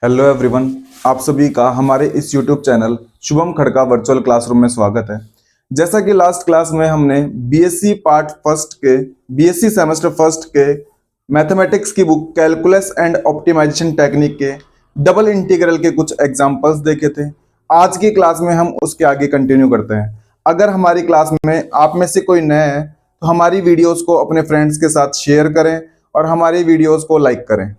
Hello everyone, आप सभी का हमारे इस YouTube channel Shubham Khadka virtual classroom में स्वागत है। जैसा कि लास्ट क्लास में हमने बीएससी पार्ट फर्स्ट के बीएससी सेमेस्टर फर्स्ट के मैथमेटिक्स की book calculus and optimization technique के डबल इंटीग्रल के कुछ एग्जांपल्स देखे थे। आज की क्लास में हम उसके आगे कंटिन्यू करते हैं। अगर हमारी क्लास में आप में से कोई नया है तो हमारी वीडियोज़ को अपने फ्रेंड्स के साथ शेयर करें और हमारी वीडियोज़ को लाइक करें।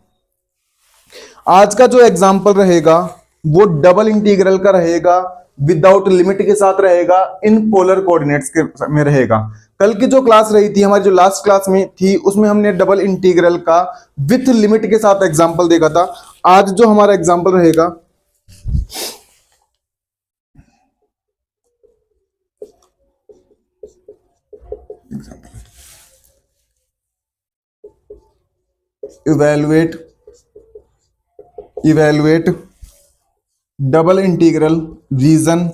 आज का जो एग्जाम्पल रहेगा वो डबल इंटीग्रल का रहेगा, विदाउट लिमिट के साथ रहेगा, इन पोलर कोऑर्डिनेट्स के में रहेगा। कल की जो क्लास रही थी, हमारी जो लास्ट क्लास में थी, उसमें हमने डबल इंटीग्रल का विथ लिमिट के साथ एग्जाम्पल देखा था। आज जो हमारा एग्जाम्पल रहेगा evaluate double integral region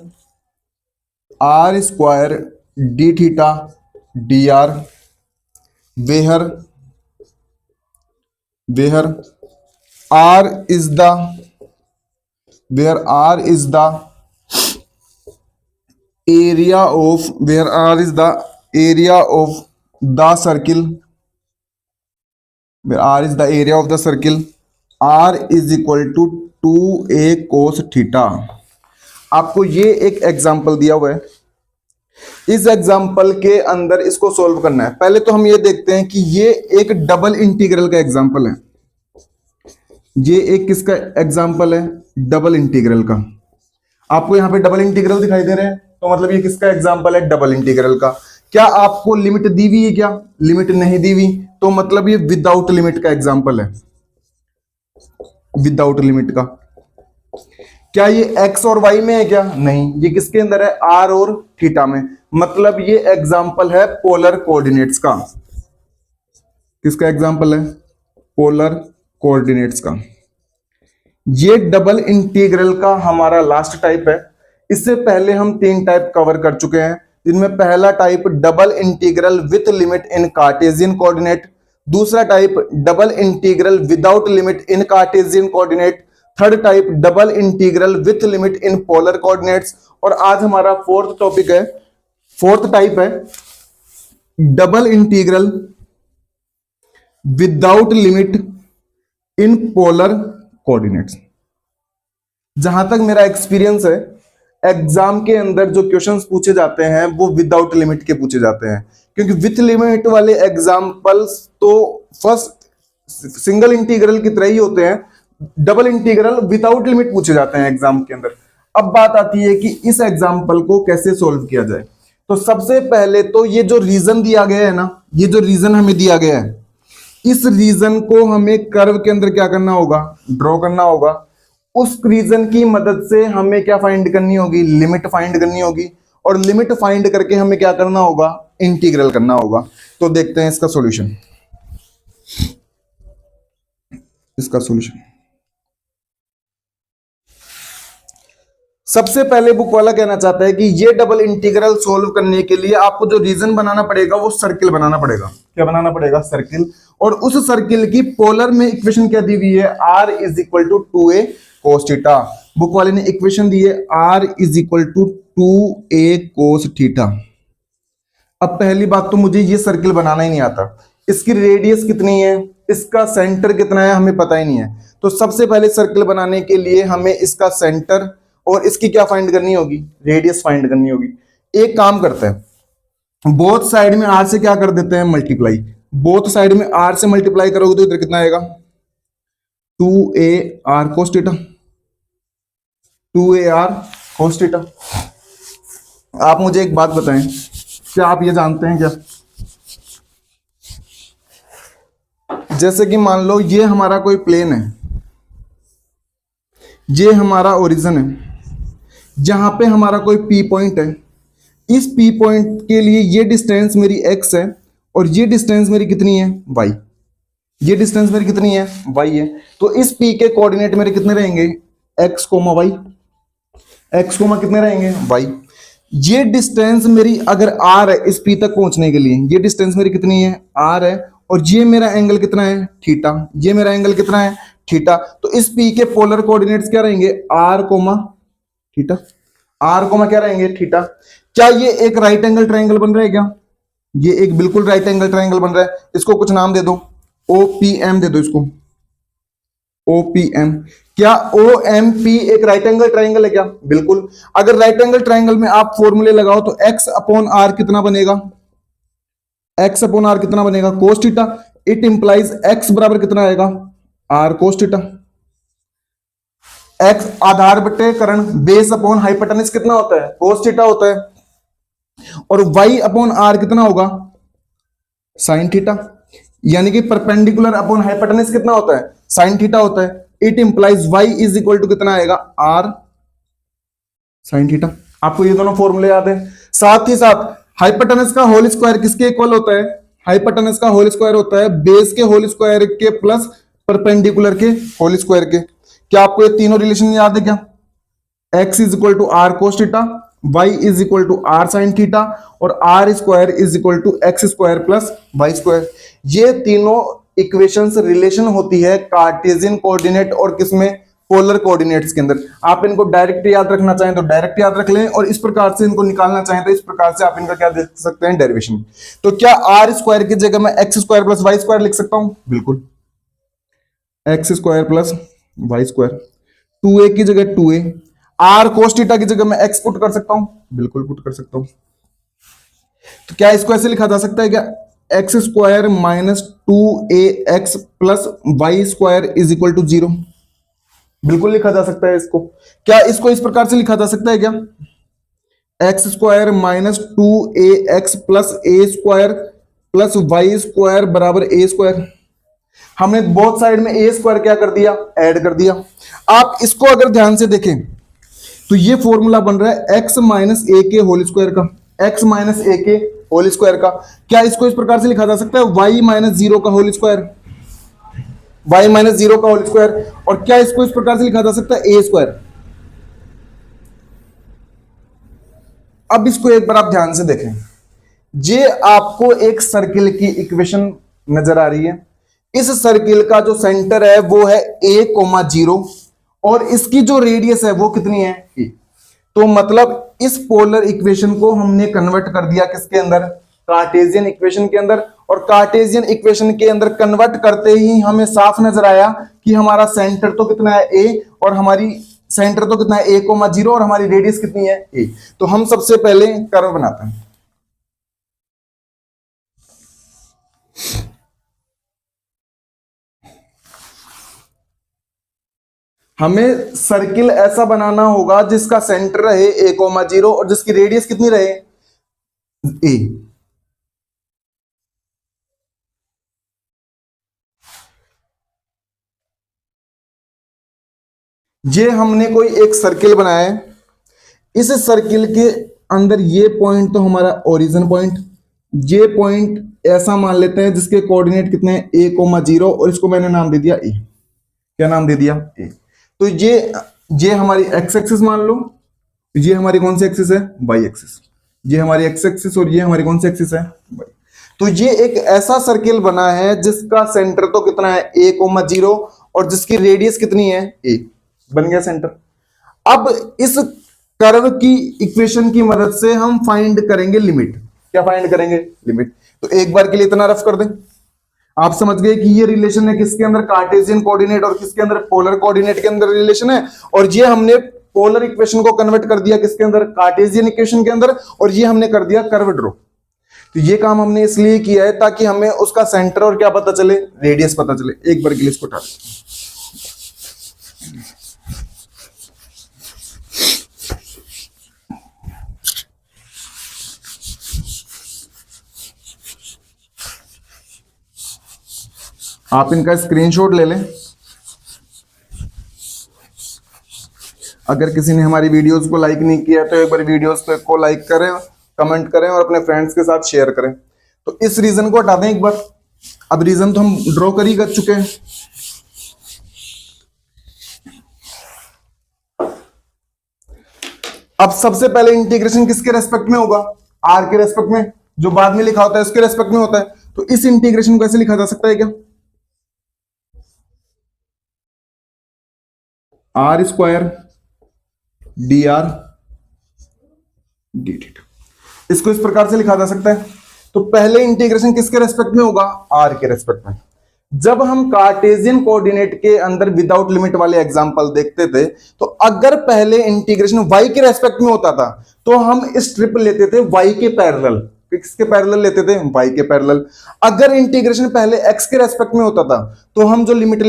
R square D theta D R where R is the area of the circle R is equal to 2a cos theta. आपको ये एक एग्जाम्पल दिया हुआ है, इस एग्जाम्पल के अंदर इसको सॉल्व करना है। पहले तो हम ये देखते हैं कि ये एक डबल इंटीग्रल का एग्जाम्पल है। ये एक किसका एग्जाम्पल है? डबल इंटीग्रल का। आपको यहाँ पे डबल इंटीग्रल दिखाई दे रहे हैं, तो मतलब ये किसका एग्जाम्पल है? डबल इंटीग्रल का। क्या आपको लिमिट दी हुई है? क्या लिमिट नहीं दी हुई, तो मतलब ये विदाउट लिमिट का एग्जाम्पल है। विदाउट लिमिट का। क्या ये x और y में है? क्या नहीं, ये किसके अंदर है? r और थीटा में। मतलब ये एग्जाम्पल है पोलर कोऑर्डिनेट्स का। किसका एग्जाम्पल है? पोलर कोऑर्डिनेट्स का। ये डबल इंटीग्रल का हमारा लास्ट टाइप है। इससे पहले हम 3 टाइप कवर कर चुके हैं, जिनमें पहला type double integral with limit in Cartesian coordinate, दूसरा type double integral without limit in Cartesian coordinate, third type double integral with limit in polar coordinates, और आज हमारा फोर्थ टाइप है double integral without limit in polar coordinates. जहां तक मेरा experience है, exam के अंदर जो क्वेश्चंस पूछे जाते हैं वो विदाउट लिमिट के पूछे जाते हैं, क्योंकि विथ लिमिट वाले एग्जाम्पल्स तो फर्स्ट सिंगल इंटीग्रल की तरह ही होते हैं। डबल इंटीग्रल विदाउट लिमिट पूछे जाते हैं एग्जाम के अंदर। अब बात आती है कि इस एग्जाम्पल को कैसे सोल्व किया जाए। तो सबसे पहले तो ये जो रीजन दिया गया है ना, ये जो रीजन हमें दिया गया है, इस रीजन को हमें कर्व के अंदर क्या करना होगा? ड्रॉ करना होगा। उस रीजन की मदद से हमें क्या फाइंड करनी होगी? लिमिट फाइंड करनी होगी, और लिमिट फाइंड करके हमें क्या करना होगा? इंटीग्रल करना होगा। तो देखते हैं इसका सॉल्यूशन। सबसे पहले बुक वाला कहना चाहता है कि ये डबल इंटीग्रल सोल्व करने के लिए आपको जो रीजन बनाना पड़ेगा वो सर्किल बनाना पड़ेगा। क्या बनाना पड़ेगा? सर्किल। और उस सर्किल की पोलर में इक्वेशन क्या दी हुई है? r is equal to 2a cos theta. Book वाले ने इक्वेशन दी है r is equal to 2a cos theta. अब पहली बात तो मुझे ये सर्किल बनाना ही नहीं आता। इसकी रेडियस कितनी है, इसका सेंटर कितना है, हमें पता ही नहीं है। तो सबसे पहले सर्किल बनाने के लिए हमें इसका सेंटर और इसकी क्या फाइंड करनी होगी? रेडियस फाइंड करनी होगी। एक काम करते हैं, बोथ साइड में r से क्या कर देते हैं? मल्टीप्लाई। बोथ साइड में r से मल्टीप्लाई करोगे तो इधर कितना आएगा? 2ar cos theta. 2ar cos theta. आप मुझे एक बात बताएं, क्या आप ये जानते हैं क्या? जैसे कि मान लो ये हमारा कोई प्लेन है, ये हमारा ओरिजिन है, जहां पे हमारा कोई पी पॉइंट है। इस पी पॉइंट के लिए ये डिस्टेंस मेरी x है और ये डिस्टेंस मेरी कितनी है? y। ये डिस्टेंस मेरी कितनी है? y है। तो इस p के कोऑर्डिनेट मेरे कितने रहेंगे? x, y। x, कितने रहेंगे? y। ये डिस्टेंस मेरी अगर r है इस p तक पहुंचने के लिए, ये डिस्टेंस मेरी कितनी है? r है, और ये मेरा एंगल कितना है? थीटा। ये मेरा एंगल कितना है? थीटा। तो इस P के पोलर कोऑर्डिनेट्स क्या रहेंगे, r comma theta, r comma क्या रहेंगे, थीटा। क्या ये एक राइट एंगल ट्राइंगल बन रहा है क्या, ये एक बिल्कुल राइट एंगल ट्राइंगल बन रहा है। इसको कुछ नाम दे दो, OPM दे दो इसको, OPM। क्या OMP एक राइट एंगल ट्राइंगल है क्या, बिल्कुल। अगर राइट एंगल ट्राइंगल में आप फॉर्मूले लगाओ तो x अपॉन r कितना बनेगा, x अपॉन r कितना बनेगा, cos theta. It implies x बराबर कितना आएगा, r cos थीटा। x आधार बटे कर्ण, बेस अपॉन हाइपोटेनस कितना होता है, cos थीटा होता है। और y अपॉन r कितना होगा, sin थीटा। यानी कि परपेंडिकुलर अपॉन हाइपोटेनस कितना होता है, sin थीटा होता है। It implies y is equal to कितना आएगा, r sin थीटा। आपको ये दोनों फॉर्मूले याद है। साथ ही साथ हाइपोटेनस का होल स्क्वायर किसके इक्वल होता है, हाइपोटेनस का होल स्क्वायर होता है बेस के होल स्क्वायर के प्लस परपेंडिकुलर के होल स्क्वायर के। क्या आपको ये तीनों रिलेशन याद है क्या, x is equal to R cos theta, y is equal to R sine theta और r square is equal to X square plus Y square. ये तीनों इक्वेशंस रिलेशन होती है कार्टेशियन कोऑर्डिनेट और किसमें, पोलर कोऑर्डिनेट्स के अंदर। आप इनको डायरेक्ट याद रखना चाहें तो डायरेक्ट याद रख लें, और इस प्रकार से इनको निकालना चाहें तो इस प्रकार से आप इनका क्या देख सकते हैं, डेरिवेशन। तो क्या आर स्क्वायर की जगह मैं X square plus Y square लिख सकता हूं, बिल्कुल, X square plus Y square. 2a की जगह 2a, आर कोस थीटा की जगह मैं एक्स पुट कर सकता हूं, बिल्कुल पुट कर सकता हूं। तो क्या इसको ऐसे लिखा जा सकता है क्या, x square minus 2ax plus Y square is equal to 0, बिल्कुल लिखा जा सकता है इसको। क्या इसको इस प्रकार से लिखा जा सकता है क्या, x square minus 2ax plus A square plus Y square बराबर ए स्क्वायर। हमने बोथ साइड में ए स्क्वायर क्या कर दिया, ऐड कर दिया। आप इसको अगर ध्यान से देखें तो ये फॉर्मूला बन रहा है एक्स माइनस ए के होल स्क्वायर का, एक्स माइनस ए के होल स्क्वायर का। क्या इसको इस प्रकार से लिखा जा सकता है, वाई माइनस 0 का होल स्क्वायर, वाई माइनस 0 का होल स्क्वायर। और क्या इसको इस प्रकार से लिखा जा सकता है, ए स्क्वायर। अब इसको एक बार आप ध्यान से देखें, ये आपको एक सर्किल की इक्वेशन नजर आ रही है। इस सर्किल का जो सेंटर है वो है a,0 और इसकी जो रेडियस है वो कितनी है, a। तो मतलब इस पोलर इक्वेशन को हमने कन्वर्ट कर दिया किसके अंदर, कार्टेशियन इक्वेशन के अंदर। और कार्टेशियन इक्वेशन के अंदर कन्वर्ट करते ही हमें साफ नजर आया कि हमारा सेंटर तो कितना है, a, और हमारी सेंटर तो कितना है, a,0 और हमारी रेडियस कितनी है, a। तो हम सबसे पहले कर्व बनाते हैं। हमें सर्किल ऐसा बनाना होगा जिसका सेंटर रहे a,0 और जिसकी रेडियस कितनी रहे, a। ये हमने कोई एक सर्किल बनाया है, इस सर्किल के अंदर ये पॉइंट तो हमारा ओरिजिन पॉइंट, ये पॉइंट ऐसा मान लेते हैं जिसके कोऑर्डिनेट कितने हैं, a,0 और इसको मैंने नाम दे दिया a। क्या नाम दे दिया, a। तो ये हमारी एक्स एक्सिस मान लो, ये हमारी कौन सी एक्सिस है, वाई एक्सिस। ये हमारी एक्स एक्सिस और ये हमारी कौन सी एक्सिस है, वाई। तो ये एक ऐसा सर्किल बना है जिसका सेंटर तो कितना है, a,0 और जिसकी रेडियस कितनी है, a। बन गया सेंटर। अब इस कर्व की इक्वेशन की मदद से हम फाइंड करेंगे लिमिट। क्या फाइंड करेंगे, लिमिट। तो एक बार के लिए इतना रफ कर दें, आप समझ गए कि ये रिलेशन है किसके अंदर, कार्टेशियन कोऑर्डिनेट और किसके अंदर, पोलर कोऑर्डिनेट के अंदर रिलेशन है। और ये हमने पोलर इक्वेशन को कन्वर्ट कर दिया किसके अंदर, कार्टेशियन इक्वेशन के अंदर, और ये हमने कर दिया कर्व ड्रॉ। तो ये काम हमने इसलिए किया है ताकि हमें उसका सेंटर और क्या पता चले, रेडियस पता चले। एक बार के लिए इसको उठा आप इनका स्क्रीनशॉट ले लें। अगर किसी ने हमारी वीडियोस को लाइक नहीं किया तो एक बार वीडियोस को लाइक करें, कमेंट करें और अपने फ्रेंड्स के साथ शेयर करें। तो इस रीजन को हटा दें एक बार। अब रीजन तो हम ड्रॉ कर ही कर चुके हैं। अब सबसे पहले इंटीग्रेशन किसके रेस्पेक्ट में होगा, आर के रेस्पेक्ट में, जो बाद में लिखा होता है उसके रेस्पेक्ट में होता है। तो इस इंटीग्रेशन को ऐसे लिखा जा सकता है क्या, R square D R D theta. इसको इस प्रकार से लिखा जा सकता है। तो पहले इंटीग्रेशन किसके रेस्पेक्ट में होगा? आर के रेस्पेक्ट में। जब हम कार्टेशियन कोऑर्डिनेट के अंदर विदाउट लिमिट वाले एग्जांपल देखते थे, तो अगर पहले इंटीग्रेशन वाई के रेस्पेक्ट में होता था तो हम स्ट्रिप लेते थे वाई के पैरेलल। किसके पैरेलल लेते थे? वाई के पैरेलल। अगर इंटीग्रेशन पहले एक्स के रेस्पेक्ट में होता था तो हम जो लिमिट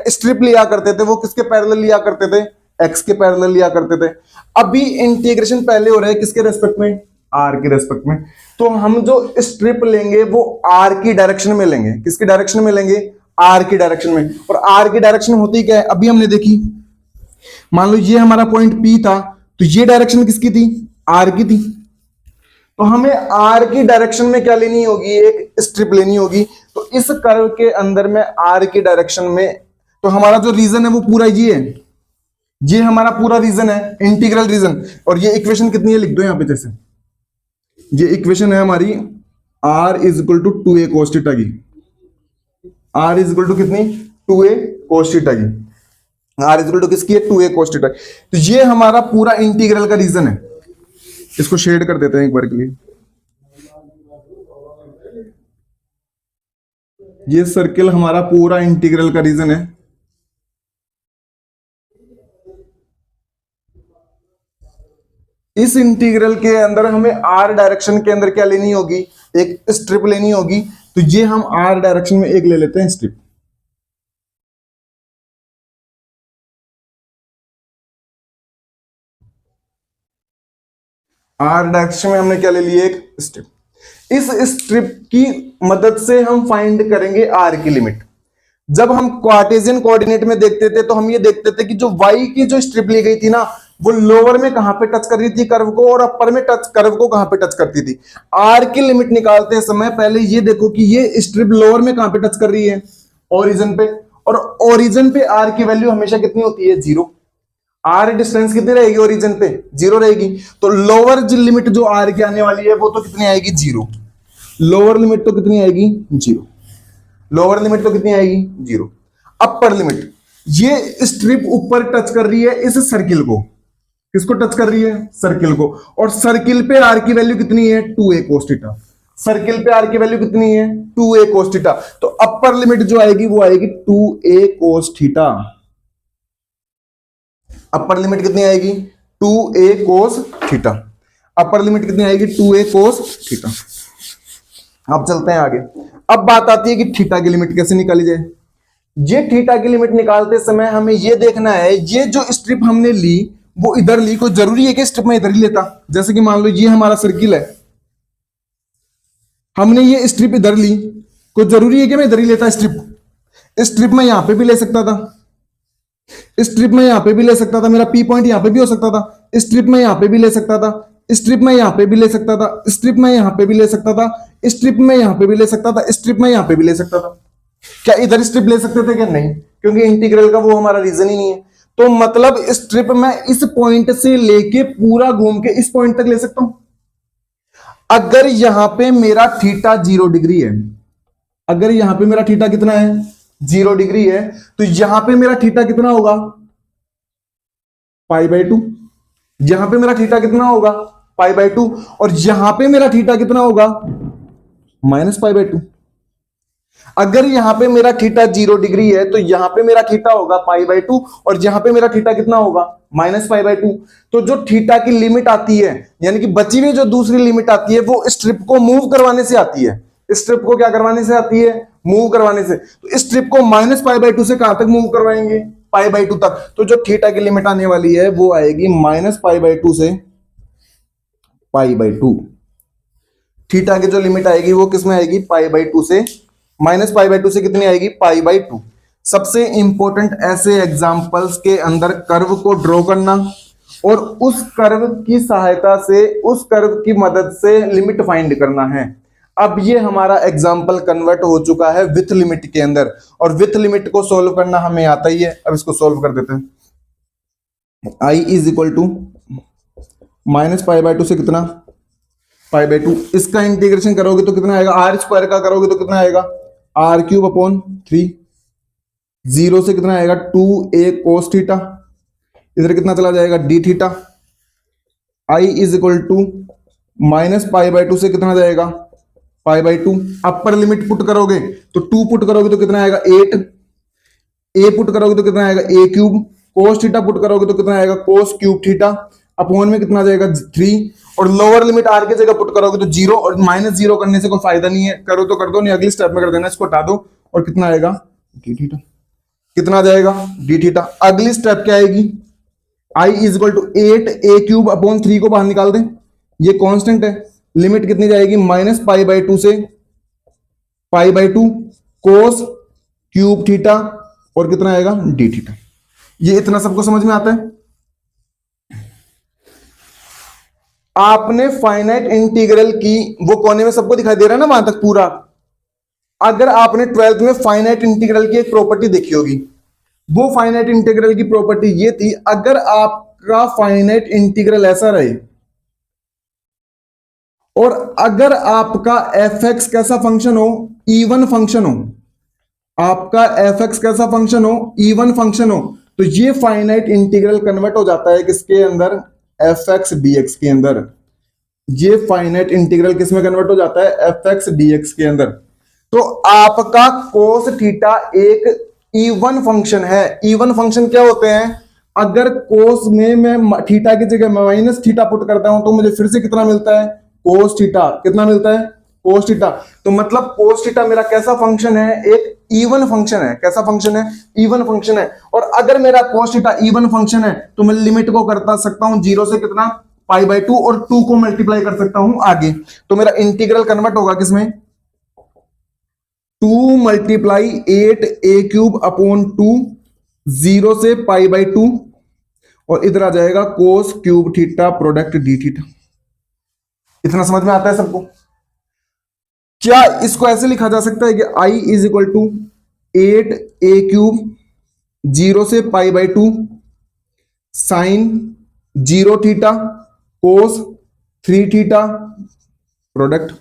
स्ट्रिप लिया करते थे वो किसके पैरेलल लिया करते थे? एक्स के पैरेलल लिया करते थे। अभी इंटीग्रेशन पहले हो रहा है किसके रेस्पेक्ट में? आर के रेस्पेक्ट में। तो हम जो स्ट्रिप लेंगे वो आर की डायरेक्शन में लेंगे। किसकी डायरेक्शन में लेंगे? आर की डायरेक्शन में। और आर की डायरेक्शन होती क्या है? अभी हमने देखी, मान लो ये हमारा पॉइंट पी था, तो ये डायरेक्शन किसकी थी? आर की थी। तो हमें आर की डायरेक्शन में क्या लेनी होगी? एक स्ट्रिप लेनी होगी। तो इस कर्व के अंदर में आर की डायरेक्शन में, तो हमारा जो रीजन है वो पूरा ये है, ये हमारा पूरा रीजन है, इंटीग्रल रीजन। और ये इक्वेशन कितनी है लिख दो यहां पे, जैसे ये इक्वेशन है हमारी r is equal to 2a cos theta की। r इज इक्वल टू कितनी? 2a cos थीटा की। r इज इक्वल टू किसकी है? 2a cos theta. तो ये हमारा पूरा इंटीग्रल का रीजन है। इसको शेड कर देते हैं एक बार के लिए। ये सर्किल हमारा पूरा इंटीग्रल का रीजन है। इस इंटीग्रल के अंदर हमें आर डायरेक्शन के अंदर क्या लेनी होगी? एक स्ट्रिप लेनी होगी। तो ये हम आर डायरेक्शन में एक ले लेते हैं स्ट्रिप। आर डायरेक्शन में हमने क्या ले लिया? एक स्ट्रिप। इस स्ट्रिप की मदद से हम फाइंड करेंगे आर की लिमिट। जब हम कार्टेशियन कोऑर्डिनेट में देखते थे तो हम ये देखते थे कि जो वाई की जो स्ट्रिप ली गई थी ना, वो लोअर में कहां पे टच कर रही थी कर्व को, और अपर में कर्व को कहां पे टच करती थी। आर की लिमिट निकालते समय पहले ये देखो कि ये स्ट्रिप लोअर में कहां पे टच कर रही है? ओरिजिन पे। और ओरिजिन पे आर की वैल्यू हमेशा कितनी होती है? 0। आर डिस्टेंस कितनी रहेगी? ओरिजिन पे 0 रहेगी। तो लोअर लिमिट जो आर की आने वाली है वो तो कितनी आएगी? 0। लोअर लिमिट तो कितनी आएगी? 0। लोअर लिमिट तो कितनी आएगी? 0। अपर लिमिट, ये स्ट्रिप ऊपर टच कर रही है इस सर्किल को। किसको टच कर रही है? सर्किल को। और सर्किल पे आर की वैल्यू कितनी है? 2a cos theta. सर्किल पे आर की वैल्यू कितनी है? 2a cos theta. तो अपर लिमिट जो आएगी वो आएगी 2a cos theta. Upper limit कितनी आएगी? 2a cos theta. Upper limit कितनी आएगी? 2a cos theta. अब चलते हैं आगे। अब बात आती है कि थीटा की लिमिट कैसे निकाली जाए। ये थीटा की लिमिट निकालते समय हमें ये देखना है, ये जो स्ट्रिप हमने ली वो इधर ली, कोई जरूरी है कि स्ट्रिप में इधर ही लेता? जैसे कि मान लो ये हमारा सर्किल है, हमने ये स्ट्रिप इधर ली, कोई जरूरी है कि मैं इधर ही लेता स्ट्रिप? स्ट्रिप में यहां पे भी ले सकता था, स्ट्रिप में यहां पे भी ले सकता था, मेरा पी पॉइंट यहां पे भी हो सकता था, स्ट्रिप में यहां पे भी ले सकता था, स्ट्रिप में यहां पे भी ले सकता था, स्ट्रिप में यहां पे भी ले सकता था, स्ट्रिप में यहां पे भी ले सकता था, स्ट्रिप में यहां पे भी ले सकता था। क्या इधर स्ट्रिप ले सकते थे? क्या नहीं, क्योंकि इंटीग्रल का वो हमारा रीजन ही नहीं है। तो मतलब स्ट्रिप मैं इस पॉइंट से लेके पूरा घूम के इस पॉइंट तक ले सकता हूं। अगर यहां पे मेरा थीटा 0 डिग्री है, अगर यहां पे मेरा थीटा कितना है? 0 डिग्री है, तो यहां पे मेरा थीटा कितना होगा? π/2। यहां पे मेरा थीटा कितना होगा? π/2। और यहां पे मेरा थीटा कितना होगा? -π/2। अगर यहां पे मेरा थीटा 0 डिग्री है तो यहां पे मेरा थीटा होगा π/2, और यहां पे मेरा थीटा कितना होगा? -π/2। तो जो थीटा की लिमिट आती है, यानी कि बची हुई जो दूसरी लिमिट आती है, वो स्ट्रिप को मूव करवाने से आती है। स्ट्रिप को क्या करवाने से आती है? मूव करवाने से। तो स्ट्रिप को -π/2 से कहां तक मूव करवाएंगे? π/2 तक। तो जो थीटा की लिमिट आने वाली है वो आएगी -π/2 से π/2। थीटा की जो लिमिट आएगी वो किसमें आएगी? π/2 से, -π/2 से कितनी आएगी? π/2। सबसे इंपॉर्टेंट ऐसे एग्जांपल्स के अंदर कर्व को ड्रॉ करना और उस कर्व की सहायता से, उस कर्व की मदद से लिमिट फाइंड करना है। अब ये हमारा एग्जांपल कन्वर्ट हो चुका है विथ लिमिट के अंदर, और विथ लिमिट को सोल्व करना हमें आता ही है। अब इसको सोल्व कर देते हैं। i इज इक्वल टू -π/2 से कितना? π/2। इसका इंटीग्रेशन करोगे तो कितना आएगा? आर स्क्वायर का करोगे तो कितना आएगा? r³ upon 3। 0 से कितना आएगा? 2a cos theta. इधर कितना चला जाएगा d theta, I is equal to minus pi by two से कितना जाएगा pi by two. Upper limit put करोगे तो 2 पुट करोगे तो कितना आएगा 8, ए पुट करोगे तो कितना आएगा ए क्यूब, कोस थीटा पुट करोगे तो कितना आएगा कोस क्यूब थीटा, अपॉन में कितना आ जाएगा 3, और लोअर लिमिट आर की जगह पुट करोगे तो 0, और -0 करने से कोई फायदा नहीं है, करो तो कर दो, नहीं अगली स्टेप में कर देना, इसको हटा दो और कितना आएगा डी थीटा, कितना आ जाएगा डी थीटा। अगली स्टेप क्या आएगी, I is equal to 8 A cube upon 3 को बाहर निकाल दें, ये कांस्टेंट है, लिमिट कितनी जाएगी माइनस पाई बाई टू से pi by to cos cube theta, और कितना आएगा डी थीटा। ये इतना सबको समझ में आता है। आपने फाइनाइट इंटीग्रल की वो कोने में सबको दिखाई दे रहा है ना वहां तक पूरा। अगर आपने 12th में फाइनाइट इंटीग्रल की एक प्रॉपर्टी देखी होगी, वो फाइनाइट इंटीग्रल की प्रॉपर्टी ये थी, अगर आपका फाइनाइट इंटीग्रल ऐसा रहे और अगर आपका एफ एक्स कैसा फंक्शन हो, इवन फंक्शन हो, आपका एफ एक्स कैसा फंक्शन हो, इवन फंक्शन हो, तो ये फाइनाइट इंटीग्रल कन्वर्ट हो जाता है किसके अंदर, एफ एक्स डी एक्स के अंदर। ये फाइनाइट इंटीग्रल किस में कन्वर्ट हो जाता है, एफ एक्स डी एक्स के अंदर। तो आपका कोस थीटा एक इवन फंक्शन है। इवन फंक्शन क्या होते हैं, अगर कोस में मैं थीटा की जगह माइनस थीटा पुट करता हूं तो मुझे फिर से कितना मिलता है कोस थीटा, कितना मिलता है कोस थीटा। तो मतलब कोस थीटा मेरा कैसा फंक्शन है, एक इवन फंक्शन है। कैसा फंक्शन है, इवन फंक्शन है। और अगर मेरा कोस थीटा इवन फंक्शन है तो मैं लिमिट को करता सकता हूं 0 से कितना पाई बाई 2 और 2 को मल्टीप्लाई कर सकता हूं आगे। तो मेरा इंटीग्रल कन्वर्ट होगा किसमें, 2 मल्टीप्लाई 8 ए क्यूब अपॉन 2 0 से पाई बाई 2, और इधर आ जाएगा cos cube theta product D theta. इतना समझ में आता है सबको। क्या इसको ऐसे लिखा जा सकता है कि I is equal to 8 A cube 0 से pi by 2 sine 0 theta cos 3 theta product,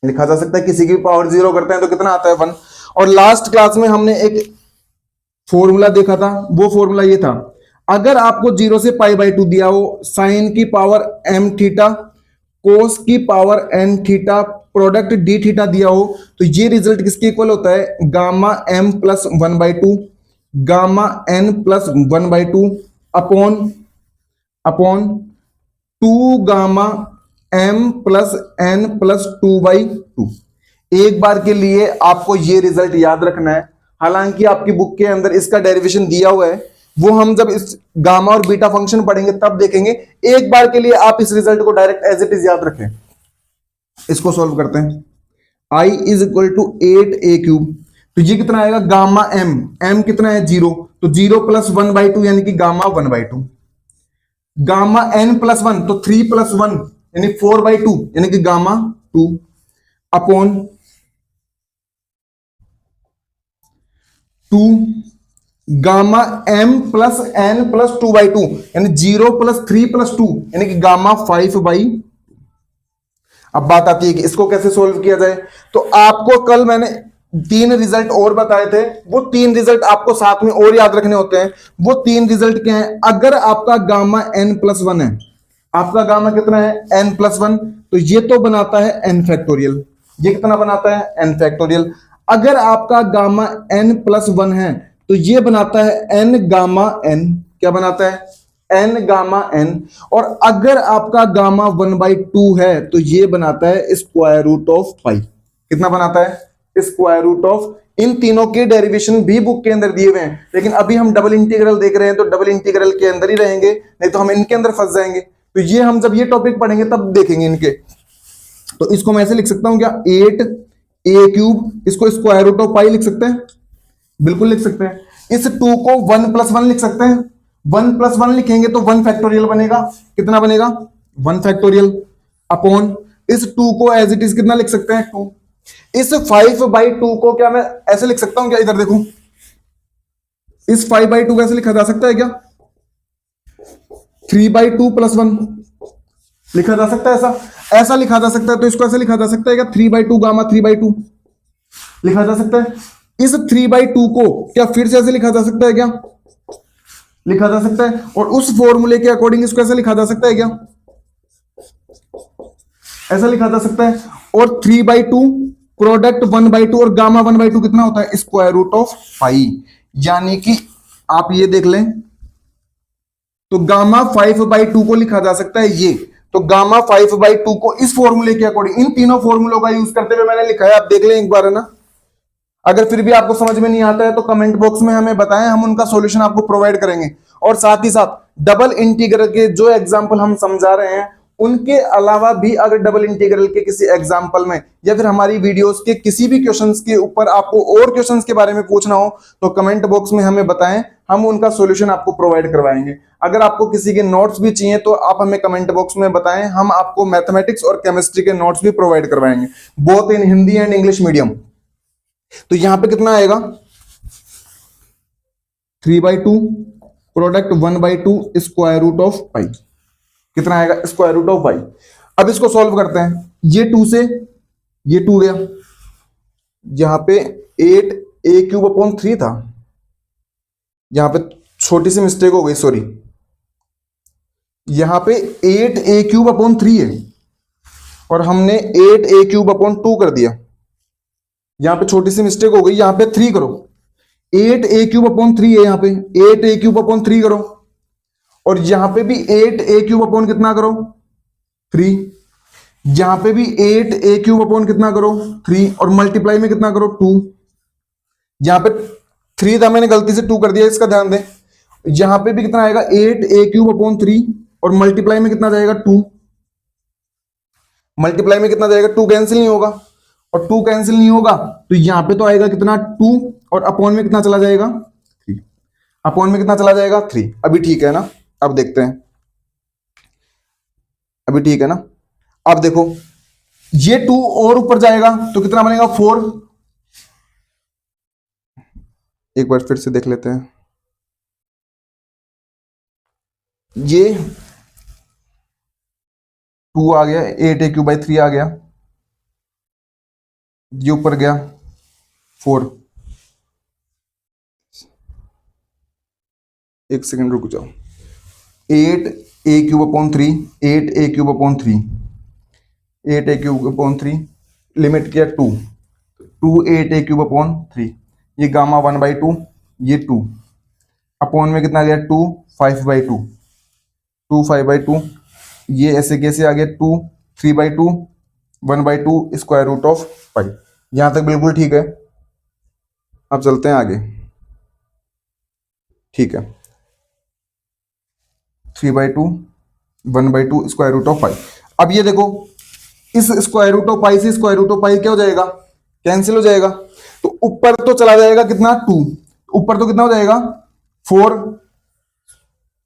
लिखा जा सकता है। किसी की पावर 0 करते हैं तो कितना आता है 1। और लास्ट क्लास में हमने एक फॉर्मूला देखा था, वो फॉर्मूला ये था, अगर आपको 0 से पाई बाई 2 दिया हो, साइन की पावर m थीटा कोस की power n theta product D theta दिया हो, तो ये रिजल्ट किसके इक्वल होता है, gamma m plus 1/2 gamma n plus 1/2 upon 2 gamma m plus n plus 2/2। एक बार के लिए आपको ये रिजल्ट याद रखना है। हालांकि आपकी बुक के अंदर इसका डेरिवेशन दिया हुआ है, वो हम जब इस गामा और बीटा फंक्शन पढ़ेंगे तब देखेंगे। एक बार के लिए आप इस रिजल्ट को डायरेक्ट एज इट इज याद रखें। इसको सॉल्व करते हैं। i is equal to 8 A cube, तो ये कितना आएगा गामा m कितना है 0, तो 0 प्लस 1/2 यानी कि गामा 1/2, गामा n प्लस 1 तो 3 प्लस 1 यानी 4/2 यानी कि gamma 2 upon 2 gamma m plus n plus 2/2 यानी 0 प्लस 3 प्लस 2 यानी कि गामा 5/2। अब बात आती है कि इसको कैसे सोल्व किया जाए। तो आपको कल मैंने 3 रिजल्ट और बताए थे, वो 3 रिजल्ट आपको साथ में और याद रखने होते हैं। वो 3 रिजल्ट क्या है, अगर आपका गामा n प्लस 1 है, आपका गामा कितना है n प्लस 1, तो ये तो बनाता है n फैक्टोरियल। ये कितना बनाता है n फैक्टोरियल। अगर आपका गामा n प्लस 1 है तो ये बनाता है n गामा n। क्या बनाता है n गामा n। और अगर आपका गामा 1/2 है तो ये बनाता है स्क्वायर रूट ऑफ पाई। कितना बनाता है स्क्वायर रूट ऑफ। इन तीनों के डेरिवेशन भी बुक के अंदर दिए हुए हैं, लेकिन अभी हम डबल इंटीग्रल देख रहे हैं तो डबल इंटीग्रल के अंदर ही रहेंगे, नहीं तो हम इनके अंदर फंस जाएंगे। तो ये हम जब ये टॉपिक पढ़ेंगे तब देखेंगे इनके। तो इसको मैं ऐसे लिख सकता हूं क्या, 8 ए क्यूब, इसको स्क्वायर रूट ऑफ पाई लिख सकते हैं, बिल्कुल लिख सकते हैं। इस 2 को 1 प्लस 1 लिख सकते हैं, 1 प्लस 1 लिखेंगे तो 1 फैक्टोरियल बनेगा। कितना बनेगा 1 फैक्टोरियल अपॉन इस 2 को एज इट इज कितना लिख सकते हैं 2। इस 5/2 को क्या मैं ऐसे लिख सकता हूं क्या, इधर देखो, इस 5/2 कैसे लिखा जा सकता है क्या, 3/2 प्लस 1 लिखा जा सकता है। ऐसा लिखा जा सकता है। तो इसको ऐसे लिखा जा सकता है क्या, 3/2 गामा 3/2 लिखा जा सकता है। इस 3/2 को क्या फिर से ऐसे लिखा जा सकता है क्या, लिखा जा सकता है। और उस फॉर्मूले के अकॉर्डिंग इसको ऐसा लिखा जा सकता है क्या, ऐसा लिखा जा सकता है। और 3/2 प्रोडक्ट 1/2 और गामा 1/2 कितना होता है, स्क्वायर रूट ऑफ पाई। यानी कि आप ये देख लें तो गामा 5/2 को लिखा जा सकता है ये। तो गामा 5/2 को इस फॉर्मूले के अकॉर्डिंग, इन तीनों फॉर्मूलों का यूज करते हुए मैंने लिखा है, आप देख लें एक बार, है ना। अगर फिर भी आपको समझ में नहीं आता है तो कमेंट बॉक्स में हमें बताएं, हम उनका सॉल्यूशन आपको प्रोवाइड करेंगे। और साथ ही साथ डबल इंटीग्रल के जो एग्जांपल हम समझा रहे हैं उनके अलावा भी अगर डबल इंटीग्रल के किसी एग्जांपल में या फिर हमारी वीडियोस के किसी भी क्वेश्चंस के ऊपर आपको और क्वेश्चंस के बारे में पूछना हो तो कमेंट बॉक्स में हमें बताएं, हम उनका सॉल्यूशन आपको प्रोवाइड करवाएंगे। अगर आपको किसी के नोट्स भी चाहिए तो आप हमें कमेंट बॉक्स में बताएं, हम आपको मैथमेटिक्स और केमिस्ट्री के नोट्स भी प्रोवाइड करवाएंगे, both in Hindi and English medium. तो यहां पे कितना आएगा, 3/2 प्रोडक्ट 1/2 स्क्वायर रूट ऑफ पाई, कितना आएगा, स्क्वायर रूट ऑफ पाई। अब इसको सॉल्व करते हैं, ये 2 से ये 2 गया, यहां पे 8a³ / 3 था, यहां पे छोटी सी मिस्टेक हो गई, सॉरी, यहां पे 8a³ / 3 है और हमने 8a³ / 2 कर दिया, यहां पे छोटी सी मिस्टेक हो गई, यहां पे 3 करो, 8a³ / 3 है, यहां पे 8a³ / 3 करो, और यहां पे भी 8a³ / कितना करो, 3, यहां पे भी 8a³ / कितना करो, 3, और मल्टीप्लाई में कितना करो, 2, यहां पे 3 था, मैंने गलती से 2 कर दिया, इसका ध्यान दें। यहां पे भी कितना आएगा, 8a³ / 3, और मल्टीप्लाई में कितना जाएगा, 2, मल्टीप्लाई में कितना जाएगा, 2 कैंसिल नहीं होगा, और 2 कैंसिल नहीं होगा तो यहां पे तो आएगा कितना, 2, और अपॉन में कितना चला जाएगा, 3, अपॉन में कितना चला जाएगा, 3। अभी ठीक है ना, अब देखते हैं, अभी ठीक है ना। अब देखो ये 2 और ऊपर जाएगा तो कितना बनेगा, 4। एक बार फिर से देख लेते हैं, ये 2 आ गया, 8a³ / 3 आ गया, ये ऊपर गया 4, एक सेकंड रुक जाओ, 8a³ / 3, 8a³ / 3, 8a³ / 3, लिमिट किया 2, 8a³ / 3, ये गामा 1/2, ये 2, अपॉन में कितना गया, 2, 5/2, 2 5/2, ये ऐसे कैसे आ गया, 2 3/2, 1/2 स्क्वायर रूट ऑफ पाई। यहां तक बिल्कुल ठीक है। अब चलते हैं आगे, ठीक है, 3/2, 1/2 स्क्वायर रूट ऑफ पाई। अब ये देखो, इस स्क्वायर रूट ऑफ पाई से स्क्वायर रूट ऑफ पाई क्या हो जाएगा, कैंसिल हो जाएगा, तो ऊपर तो चला जाएगा कितना, 2, ऊपर तो कितना हो जाएगा, 4,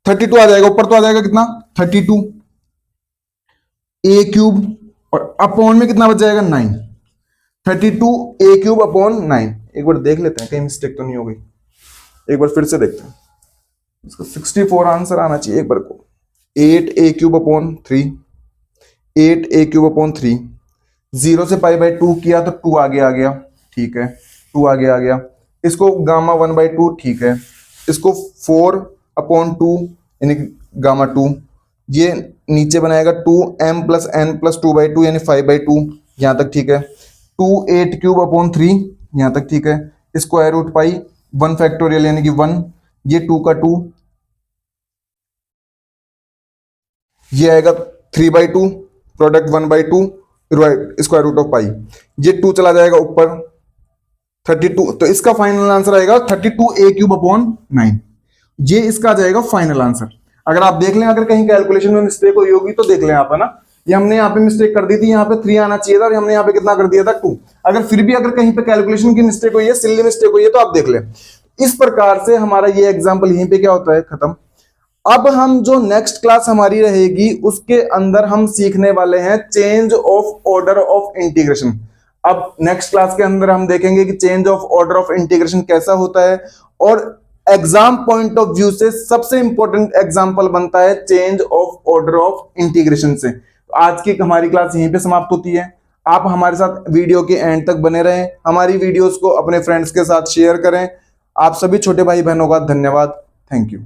32 आ जाएगा, ऊपर तो आ जाएगा कितना, 32 a³, और अपॉन में कितना बच जाएगा, 9, 32 a³ / 9। एक बार देख लेते हैं कहीं मिस्टेक तो नहीं हो गई, एक बार फिर से देखते हैं, इसका 64 आंसर आना चाहिए एक बार को। 8a³ / 3, 8a³ / 3, 0 से π/2 किया तो 2 आगे आ गया, ठीक है, 2 आगे आ गया, इसको गामा 1/2, ठीक है, इसको 4/2 यानी गामा 2, ये नीचे बनाएगा 2m + n + 2/2 यानी 5/2, यहां तक ठीक है, 2 8³ / 3, यहां तक ठीक है, स्क्वायर रूट पाई 1 फैक्टोरियल यानी कि 1, ये 2 का 2, ये आएगा 3/2 प्रोडक्ट 1/2 स्क्वायर रूट ऑफ पाई, ये 2 चला जाएगा ऊपर 32, तो इसका फाइनल आंसर आएगा 32a³ / 9, ये इसका आ जाएगा फाइनल आंसर। अगर आप देख लें, अगर कहीं कैलकुलेशन में मिस्टेक हुई होगी तो देख लें आप, है ना, ये हमने यहाँ पे मिस्टेक कर दी थी, यहाँ पे 3 आना चाहिए था और हमने यहाँ पे कितना कर दिया था, 2। अगर फिर भी अगर कहीं पे कैलकुलेशन की मिस्टेक हुई है, सिल्ली मिस्टेक हुई है, तो आप देख लें। इस प्रकार से हमारा ये एग्जाम्पल यहीं पे क्या होता है, खत्म। अब हम जो नेक्स्ट क्लास हमारी रहेगी उसके अंदर हम सीखने वाले हैं change of order of integration. अब नेक्स्ट क्लास के अंदर हम देखेंगे कि change of order of integration कैसा होता है, और एग्जाम पॉइंट ऑफ व्यू से सबसे इंपॉर्टेंट एग्जांपल बनता है change of order of integration से। आज की हमारी क्लास यहीं पे समाप्त होती है। आप हमारे साथ वीडियो के एंड तक बने रहें, हमारी वीडियोस को अपने फ्रेंड्स के साथ शेयर करें। आप सभी छोटे भाई बहनों का धन्यवाद, थैंक यू।